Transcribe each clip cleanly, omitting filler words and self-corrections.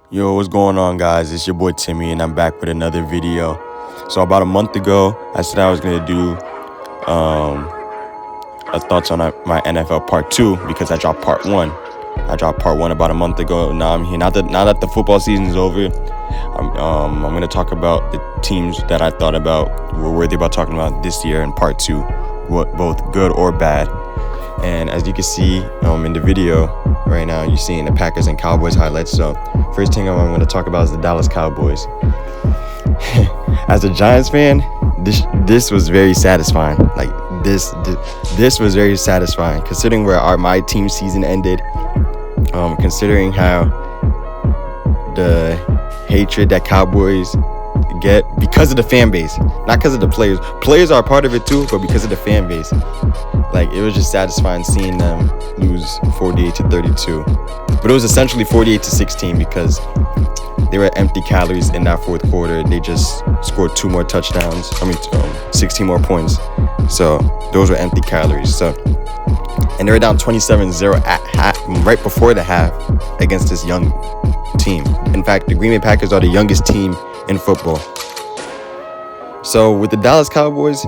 Yo, what's going on, guys? It's your boy Timmy, and I'm back with another video. So about a month ago, I said I was gonna do a thoughts on my NFL Part 2 because I dropped Part 1. I dropped Part 1 about a month ago. Now I'm here. Now that the football season is over, I'm gonna talk about the teams that I thought about were worthy about talking about this year in Part 2, both good or bad. And as you can see in the video right now, you're seeing the Packers and Cowboys highlights. So first thing I'm going to talk about is the Dallas Cowboys. As a Giants fan, this was very satisfying. Like this was very satisfying considering where my team season ended. Considering how the hatred that Cowboys get because of the fan base, not because of the players. Players are a part of it too, but because of the fan base. Like, it was just satisfying seeing them lose 48-32. But it was essentially 48-16 because they were empty calories in that fourth quarter. They just scored 2 more touchdowns. 16 more points. So those were empty calories. So, and they were down 27-0 right before the half against this young team. In fact, the Green Bay Packers are the youngest team in football. So with the Dallas Cowboys,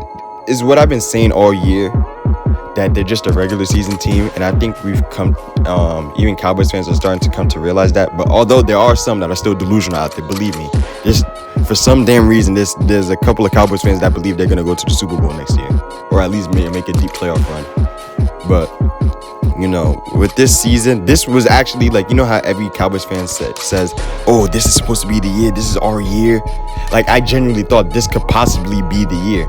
is what I've been saying all year, that they're just a regular season team, and I think we've come, even Cowboys fans are starting to come to realize that. But although there are some that are still delusional out there, believe me, just for some damn reason, there's a couple of Cowboys fans that believe they're gonna go to the Super Bowl next year, or at least make a deep playoff run. But with this season, this was actually like, how every Cowboys fan says, oh, this is supposed to be the year, this is our year. Like, I genuinely thought this could possibly be the year.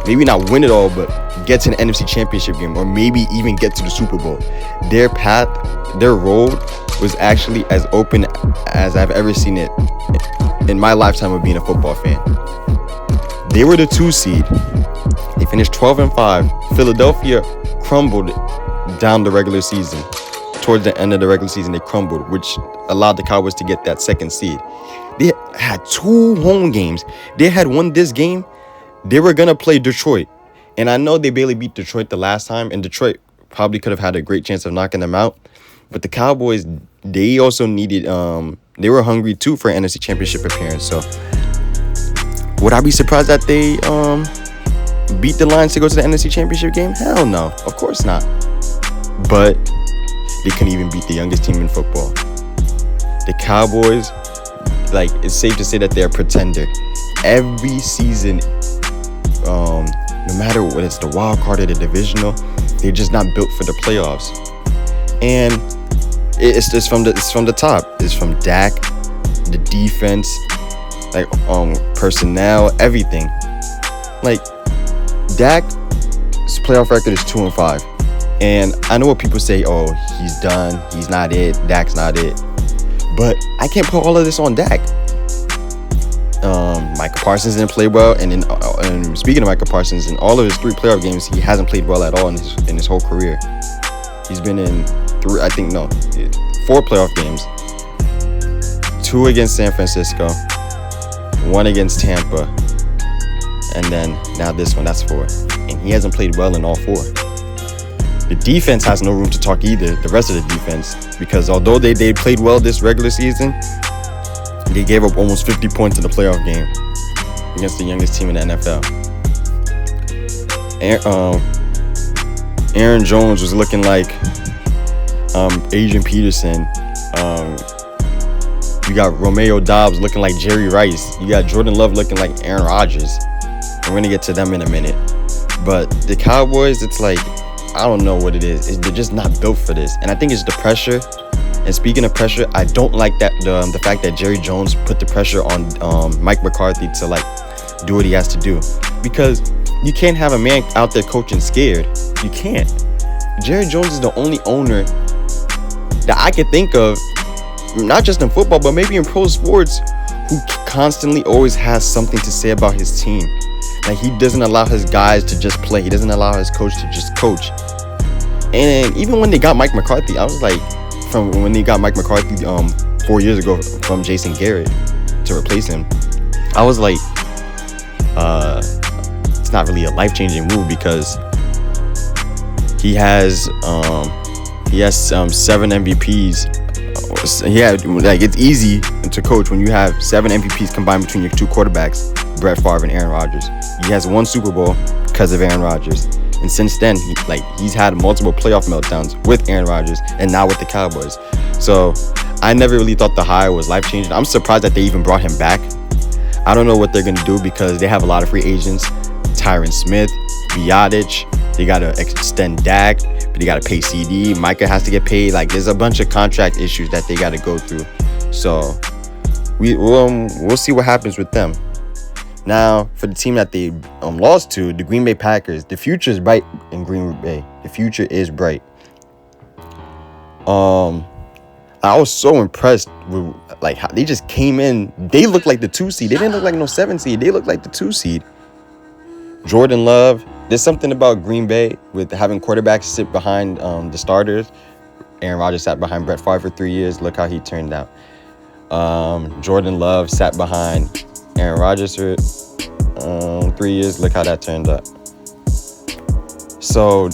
Maybe not win it all, but get to an NFC Championship game, or maybe even get to the Super Bowl. Their path, their road was actually as open as I've ever seen it in my lifetime of being a football fan. They were the 2 seed. They finished 12-5. Philadelphia crumbled down the regular season. Towards the end of the regular season, they crumbled, which allowed the Cowboys to get that 2nd seed. They had 2 home games. They had won this game. They were going to play Detroit. And I know they barely beat Detroit the last time, and Detroit probably could have had a great chance of knocking them out. But the Cowboys, they also needed, they were hungry too for an NFC Championship appearance. So would I be surprised that they beat the Lions to go to the NFC Championship game? Hell no, of course not. But they couldn't even beat the youngest team in football. The Cowboys, like, it's safe to say that they're a pretender. Every season, no matter what, it's the wild card or the divisional, they're just not built for the playoffs. And it's from the top. It's from Dak, the defense, like personnel, everything. Like, Dak's playoff record is 2-5. And I know what people say, oh, he's done, he's not it, Dak's not it. But I can't put all of this on Dak. Micah Parsons didn't play well, and speaking of Micah Parsons, in all of his 3 playoff games, he hasn't played well at all in his whole career. He's been in 4 playoff games. 2 against San Francisco, 1 against Tampa, and then now this one, that's 4. And he hasn't played well in all 4. The defense has no room to talk either, the rest of the defense, because although they played well this regular season, they gave up almost 50 points in the playoff game against the youngest team in the NFL. Aaron Jones was looking like Adrian Peterson. You got Romeo Doubs looking like Jerry Rice. You got Jordan Love looking like Aaron Rodgers. We're going to get to them in a minute. But the Cowboys, it's like, I don't know what it is. They're just not built for this. And I think it's the pressure. And speaking of pressure, I don't like that the fact that Jerry Jones put the pressure on Mike McCarthy to, like, do what he has to do. Because you can't have a man out there coaching scared. You can't. Jerry Jones is the only owner that I can think of, not just in football, but maybe in pro sports, who constantly always has something to say about his team. Like, he doesn't allow his guys to just play. He doesn't allow his coach to just coach. And even when they got Mike McCarthy, I was like, from when they got Mike McCarthy 4 years ago from Jason Garrett to replace him, I was like, it's not really a life-changing move because he has 7 MVPs. Yeah, like, it's easy. to coach when you have 7 MVPs combined between your 2 quarterbacks, Brett Favre and Aaron Rodgers. He has 1 Super Bowl because of Aaron Rodgers. And since then, he's had multiple playoff meltdowns with Aaron Rodgers and now with the Cowboys. So I never really thought the hire was life-changing. I'm surprised that they even brought him back. I don't know what they're going to do because they have a lot of free agents. Tyron Smith, Biotic, they got to extend Dak, but they got to pay CD. Micah has to get paid. There's a bunch of contract issues that they got to go through. So we'll see what happens with them. Now, for the team that they lost to, the Green Bay Packers, the future is bright in Green Bay. The future is bright. I was so impressed with how they just came in. They looked like the 2 seed. They didn't look like no 7 seed. They looked like the 2 seed. Jordan Love. There's something about Green Bay with having quarterbacks sit behind the starters. Aaron Rodgers sat behind Brett Favre for 3 years. Look how he turned out. Jordan Love sat behind Aaron Rodgers for 3 years. Look how that turned out. So,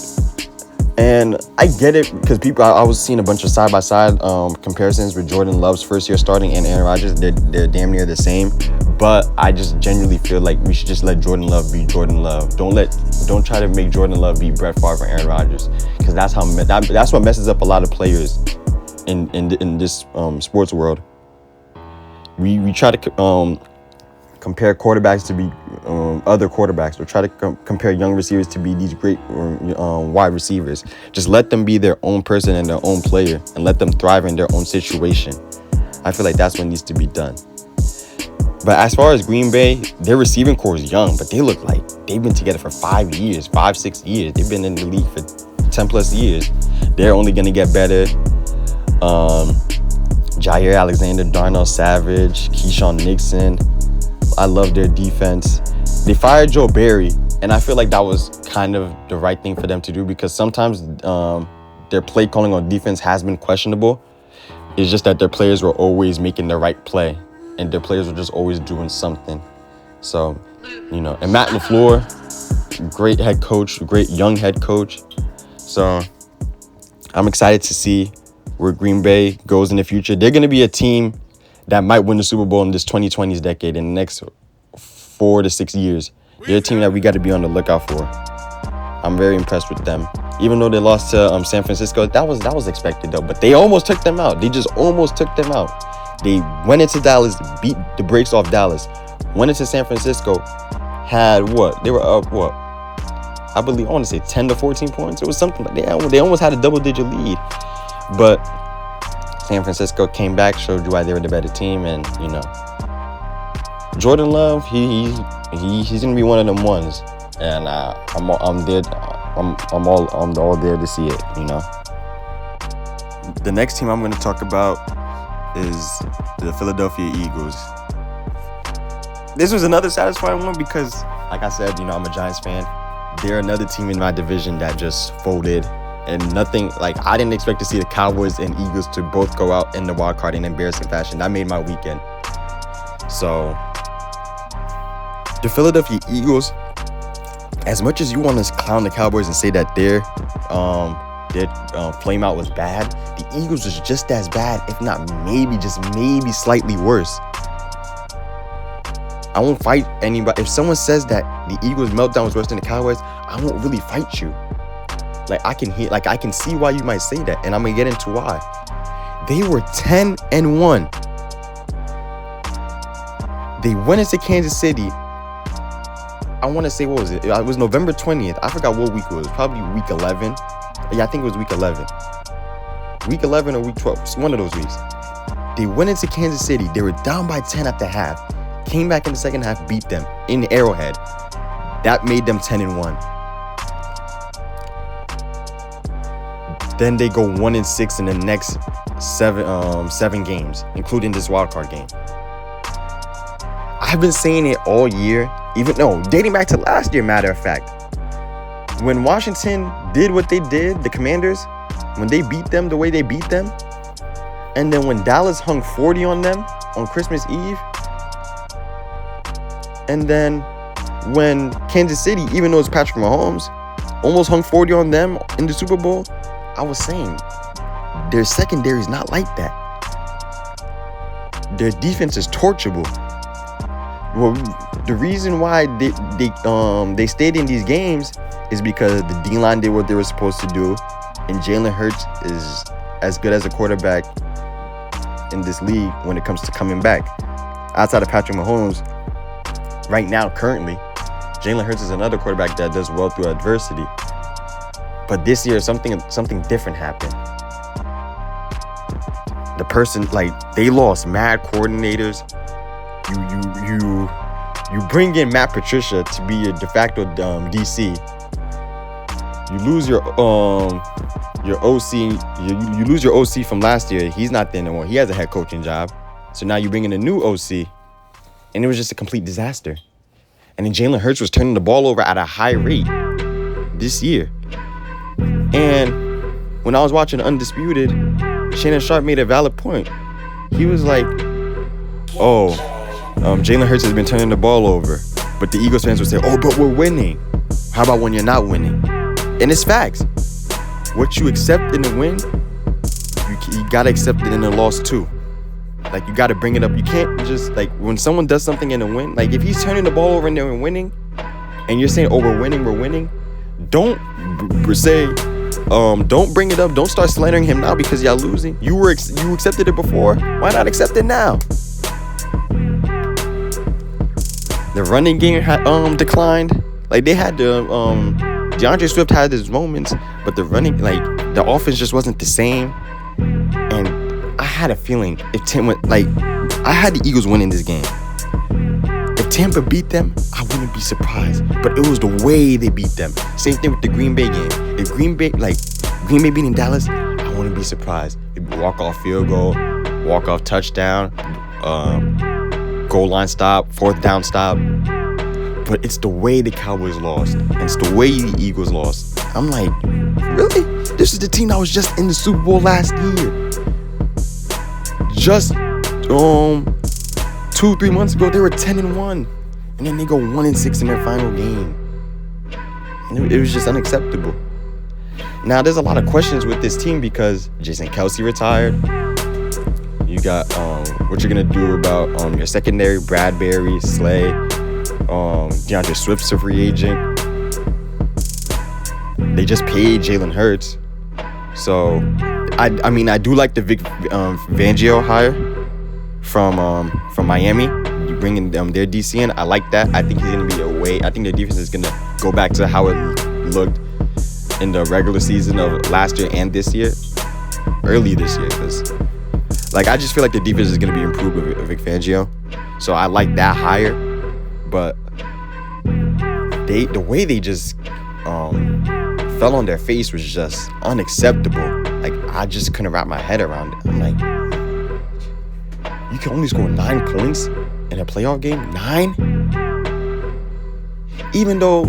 and I get it because I was seeing a bunch of side-by-side comparisons with Jordan Love's first year starting and Aaron Rodgers. They're damn near the same. But I just genuinely feel like we should just let Jordan Love be Jordan Love. Don't try to make Jordan Love be Brett Favre or Aaron Rodgers, because that's what messes up a lot of players in this sports world. We try to compare quarterbacks to be other quarterbacks, or try to compare young receivers to be these great wide receivers. Just let them be their own person and their own player, and let them thrive in their own situation. I feel like that's what needs to be done. But as far as Green Bay, their receiving core is young, but they look like they've been together for 6 years. They've been in the league for 10 plus years. They're only going to get better. Jair Alexander, Darnell Savage, Keyshawn Nixon. I love their defense. They fired Joe Barry, and I feel like that was kind of the right thing for them to do, because sometimes their play calling on defense has been questionable. It's just that their players were always making the right play, and their players were just always doing something. So, and Matt LaFleur, great head coach, great young head coach. So I'm excited to see where Green Bay goes in the future. They're going to be a team that might win the Super Bowl in this 2020s decade, in the next 4 to 6 years. They're a team that we got to be on the lookout for. I'm very impressed with them. Even though they lost to San Francisco, that was expected though. But they almost took them out. They just almost took them out. They went into Dallas, beat the brakes off Dallas. Went into San Francisco, had what? They were up what? I want to say 10 to 14 points. It was something like that. They almost had a double-digit lead. But San Francisco came back, showed you why they were the better team, and Jordan Love, he's gonna be one of them ones, and I'm all there to see it. The next team I'm going to talk about is the Philadelphia Eagles. This was another satisfying one because, like I said, I'm a Giants fan. They're another team in my division that just folded, and nothing, I didn't expect to see the Cowboys and Eagles to both go out in the wild card in embarrassing fashion. That made my weekend. So the Philadelphia Eagles, as much as you want to clown the Cowboys and say that their flame out was bad, the Eagles was just as bad, if not maybe slightly worse. I won't fight anybody. If someone says that the Eagles meltdown was worse than the Cowboys, I won't really fight you. I can see why you might say that, and I'm gonna get into why. They were 10-1. They went into Kansas City. I want to say, what was it? It was November 20th. I forgot what week it was. Probably week 11. Yeah, I think it was week 11. Week 11 or week 12. One of those weeks. They went into Kansas City. They were down by 10 at the half. Came back in the second half, beat them in Arrowhead. That made them 10-1. Then they go 1-6 in the next seven games, including this wildcard game. I've been saying it all year, dating back to last year, matter of fact. When Washington did what they did, the Commanders, when they beat them the way they beat them, and then when Dallas hung 40 on them on Christmas Eve, and then when Kansas City, even though it's Patrick Mahomes, almost hung 40 on them in the Super Bowl, I was saying, their secondary is not like that. their defense is torchable. Well, the reason why they stayed in these games is because the D-line did what they were supposed to do, and Jalen Hurts is as good as a quarterback in this league when it comes to coming back. Outside of Patrick Mahomes, right now, currently, Jalen Hurts is another quarterback that does well through adversity. But this year, something different happened. The person, they lost mad coordinators. You bring in Matt Patricia to be your de facto DC. You lose your OC. You lose your OC from last year. He's not there anymore. He has a head coaching job. So now you bring in a new OC, and it was just a complete disaster. And then Jalen Hurts was turning the ball over at a high rate this year. And when I was watching Undisputed, Shannon Sharpe made a valid point. He was like, Jalen Hurts has been turning the ball over. But the Eagles fans would say, but we're winning. How about when you're not winning? And it's facts. What you accept in the win, you got to accept it in the loss too. You got to bring it up. You can't just, when someone does something in a win, if he's turning the ball over and they're winning, and you're saying, we're winning, don't say, don't bring it up. Don't start slandering him now because y'all losing. You accepted it before. Why not accept it now? The running game had declined. They had DeAndre Swift had his moments, but the running, the offense just wasn't the same. And I had a feeling I had the Eagles winning this game. If Tampa beat them, I wouldn't be surprised. But it was the way they beat them. Same thing with the Green Bay game. If Green Bay beating Dallas, I wouldn't be surprised. Walk-off field goal, walk-off touchdown, goal line stop, fourth down stop. But it's the way the Cowboys lost, and it's the way the Eagles lost. I'm like, really? This is the team that was just in the Super Bowl last year. Just 2-3 months ago, they were 10-1, and then they go 1-6 in their final game. And it was just unacceptable. Now, there's a lot of questions with this team because Jason Kelce retired. You got what you're gonna do about your secondary, Bradbury, Slay, DeAndre Swift's a free agent. They just paid Jalen Hurts, so I do like the Vic Fangio hire from Miami. You bring in their DC in. I like that. I think he's gonna be away. I think their defense is gonna go back to how it looked in the regular season of last year and this year, early this year, because I just feel like the defense is gonna be improved with Vic Fangio. So I like that hire, but the way they just fell on their face was just unacceptable. I just couldn't wrap my head around it. I'm like, you can only score 9 points in a playoff game? 9? Even though,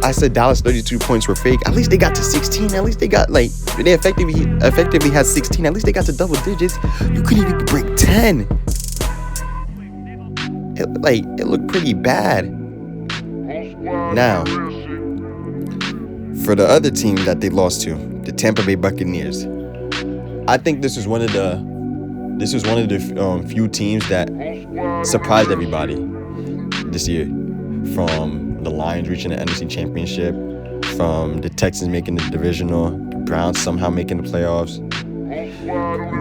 I said Dallas 32 points were fake, at least they got to 16. At least they got, they effectively had 16. At least they got to double digits. You couldn't even break 10. It looked pretty bad. Now, for the other team that they lost to, the Tampa Bay Buccaneers, I think this was one of the few teams that surprised everybody this year. From the Lions reaching the NFC Championship, from the Texans making the divisional, the Browns somehow making the playoffs.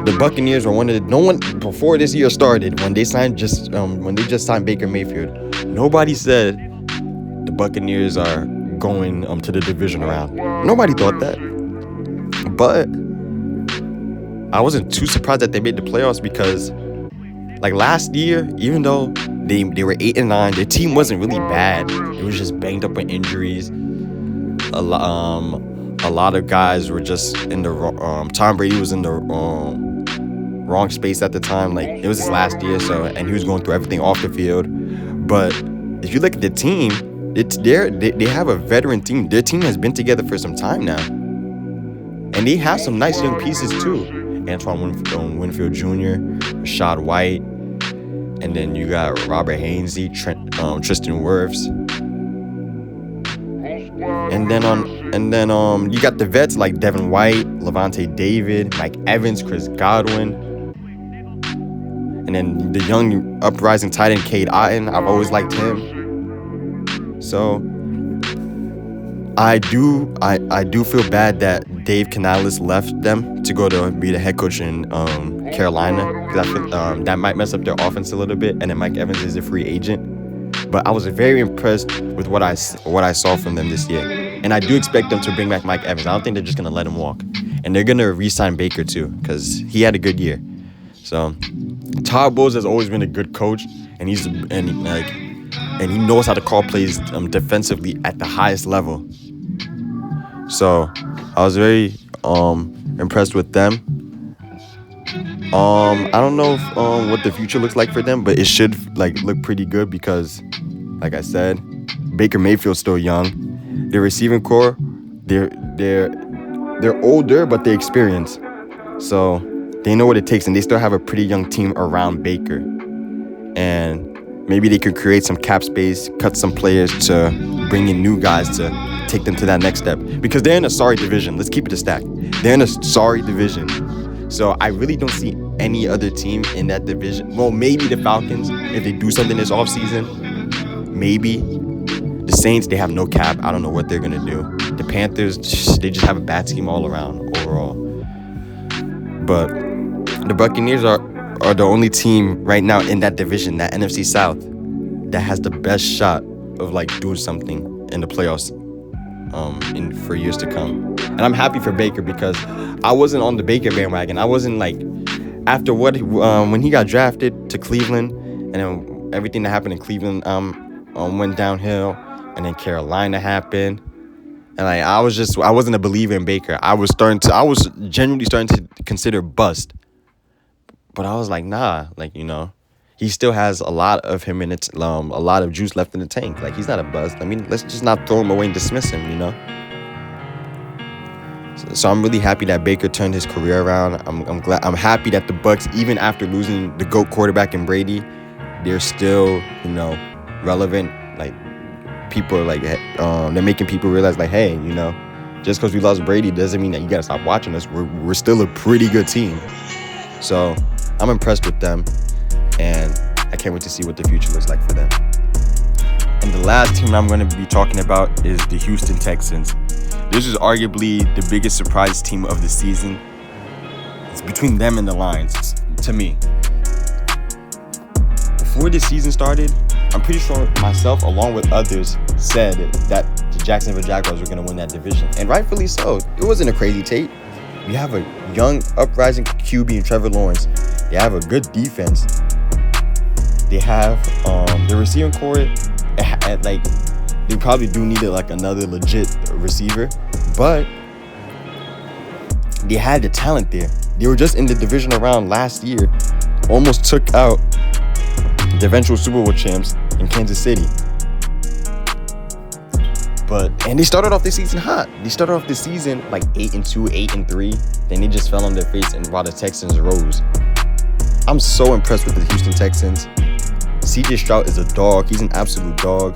The Buccaneers were before this year started, when they just signed Baker Mayfield, nobody said the Buccaneers are going to the division round. Nobody thought that. But I wasn't too surprised that they made the playoffs because last year, even though they were 8-9, their team wasn't really bad. It was just banged up with injuries. A lot of guys were just in the Tom Brady was in the wrong space at the time. It was his last year, and he was going through everything off the field. But if you look at the team, they have a veteran team. Their team has been together for some time now, and they have some nice young pieces too. Antoine Winfield Jr., Rashad White, and then you got Robert Hainsey, Tristan Wirfs, and then you got the vets like Devin White, Levante David, Mike Evans, Chris Godwin, And then the young uprising tight end, Cade Otton, I've always liked him. So I do feel bad that Dave Canales left them to go to be the head coach in Carolina, because I feel that might mess up their offense a little bit. And then Mike Evans is a free agent, but I was very impressed with what I saw from them this year, and I do expect them to bring back Mike Evans. I don't think they're just gonna let him walk, and they're gonna re-sign Baker too, because he had a good year. So Todd Bowles has always been a good coach, and he knows how to call plays defensively at the highest level. So I was very impressed with them. I don't know if, what the future looks like for them, but it should look pretty good because, like I said, Baker Mayfield's still young. Their receiving core, they're older, but they're experienced. So they know what it takes, and they still have a pretty young team around Baker. And maybe they could create some cap space, cut some players to bring in new guys to take them to that next step. Because they're in a sorry division. Let's keep it a stack. They're in a sorry division. So I really don't see any other team in that division. Well, maybe the Falcons, if they do something this offseason. Maybe. The Saints, they have no cap. I don't know what they're going to do. The Panthers, they just have a bad team all around overall. But the Buccaneers are the only team right now in that division, that NFC South, that has the best shot of doing something in the playoffs for years to come. And I'm happy for Baker because I wasn't on the Baker bandwagon. I wasn't after when he got drafted to Cleveland, and then everything that happened in Cleveland went downhill, and then Carolina happened. And I wasn't a believer in Baker. I was genuinely starting to consider bust. But I was like, nah, he still has a lot of him in it, a lot of juice left in the tank. He's not a bust. I mean, let's just not throw him away and dismiss him, So I'm really happy that Baker turned his career around. I'm happy that the Bucs, even after losing the GOAT quarterback in Brady, they're still, relevant. People are they're making people realize hey, just because we lost Brady doesn't mean that you gotta stop watching us. We're still a pretty good team. So I'm impressed with them, and I can't wait to see what the future looks like for them. And the last team I'm going to be talking about is the Houston Texans. This is arguably the biggest surprise team of the season. It's between them and the Lions, to me. Before the season started, I'm pretty sure myself, along with others, said that the Jacksonville Jaguars were going to win that division. And rightfully so. It wasn't a crazy take. We have a young, uprising QB in Trevor Lawrence. They have a good defense. They have the receiving core. They probably do need another legit receiver, but they had the talent there. They were just in the divisional round last year, almost took out the eventual Super Bowl champs in Kansas City. And they started off the season hot. They started off the season 8-2, 8-3. Then they just fell on their face, and while the Texans rose. I'm so impressed with the Houston Texans. CJ Stroud is a dog. He's an absolute dog.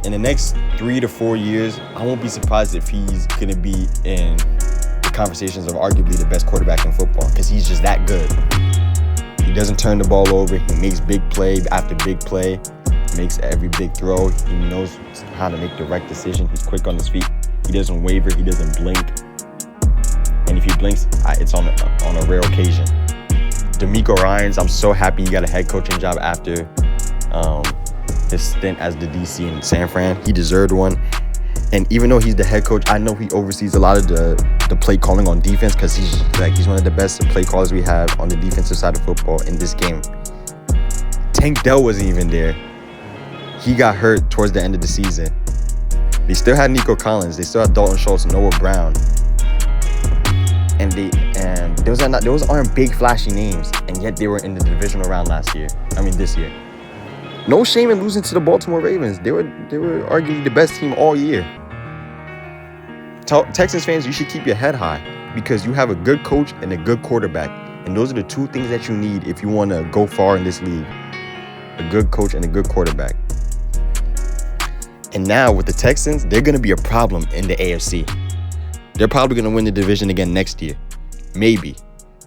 In the next 3 to 4 years, I won't be surprised if he's going to be in the conversations of arguably the best quarterback in football, because he's just that good. He doesn't turn the ball over. He makes big play after big play. Makes every big throw. He knows how to make the right decision. He's quick on his feet. He doesn't waver. He doesn't blink. And if he blinks, it's on a rare occasion. DeMeco Ryans, I'm so happy he got a head coaching job after his stint as the DC in San Fran. He deserved one. And even though he's the head coach, I know he oversees a lot of the play calling on defense, because he's one of the best play callers we have on the defensive side of football in this game. Tank Dell wasn't even there. He got hurt towards the end of the season. They still had Nico Collins. They still had Dalton Schultz, Noah Brown. And those aren't big flashy names, and yet they were in the divisional round this year. No shame in losing to the Baltimore Ravens. They were arguably the best team all year. Texans fans, you should keep your head high, because you have a good coach and a good quarterback. And those are the two things that you need if you want to go far in this league. A good coach and a good quarterback. And now with the Texans, they're going to be a problem in the AFC. They're probably going to win the division again next year. Maybe.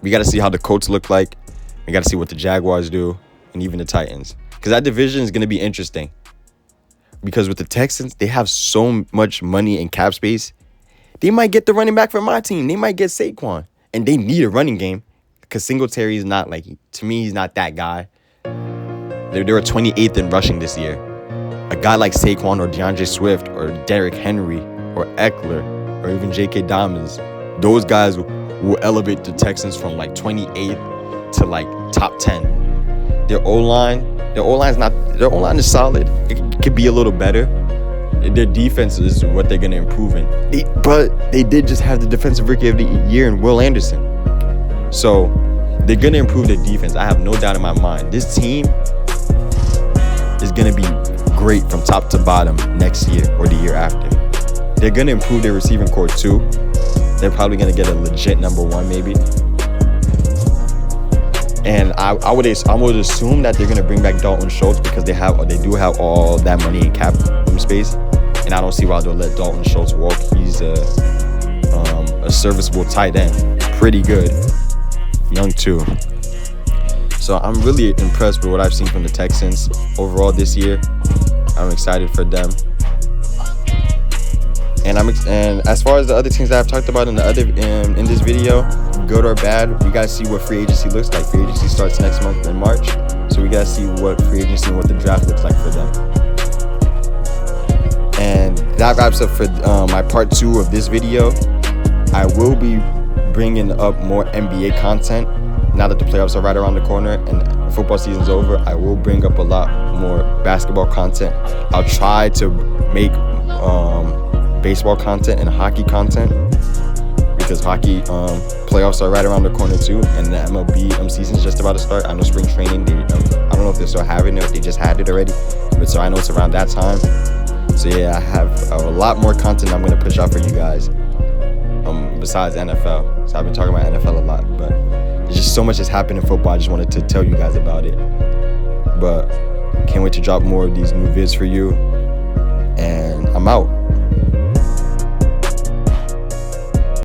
We got to see how the Colts look like. We got to see what the Jaguars do and even the Titans. Because that division is going to be interesting. Because with the Texans, they have so much money and cap space. They might get the running back from my team. They might get Saquon. And they need a running game. Because Singletary is not like, to me, he's not that guy. They were 28th in rushing this year. A guy like Saquon or DeAndre Swift or Derrick Henry or Eckler or even J.K. Dobbins, those guys will elevate the Texans from like 28th to like top 10. Their O-line is solid. It could be a little better. Their defense is what they're gonna improve in. But they did just have the defensive rookie of the year in Will Anderson. So they're gonna improve their defense. I have no doubt in my mind. This team is gonna be great from top to bottom next year or the year after. They're gonna improve their receiving core too. They're probably gonna get a legit number one maybe. And I would assume that they're gonna bring back Dalton Schultz because they do have all that money in cap space, and I don't see why they'll let Dalton Schultz walk. He's a serviceable tight end, pretty good, young too. So I'm really impressed with what I've seen from the Texans overall this year. I'm excited for them. And as far as the other teams that I've talked about in this video, good or bad, we gotta see what free agency looks like. Free agency starts next month in March, so we gotta see what free agency and what the draft looks like for them. And that wraps up for my part 2 of this video. I will be bringing up more NBA content now that the playoffs are right around the corner and football season's over. I will bring up a lot more basketball content. I'll try to make baseball content and hockey content because hockey playoffs are right around the corner too, and the MLB season is just about to start. I know spring training, I don't know if they're still having it or if they just had it already, but so I know it's around that time. So yeah, I have a lot more content I'm going to push out for you guys besides NFL. So I've been talking about NFL a lot, but there's just so much that's happened in football. I just wanted to tell you guys about it. But can't wait to drop more of these new vids for you. And I'm out.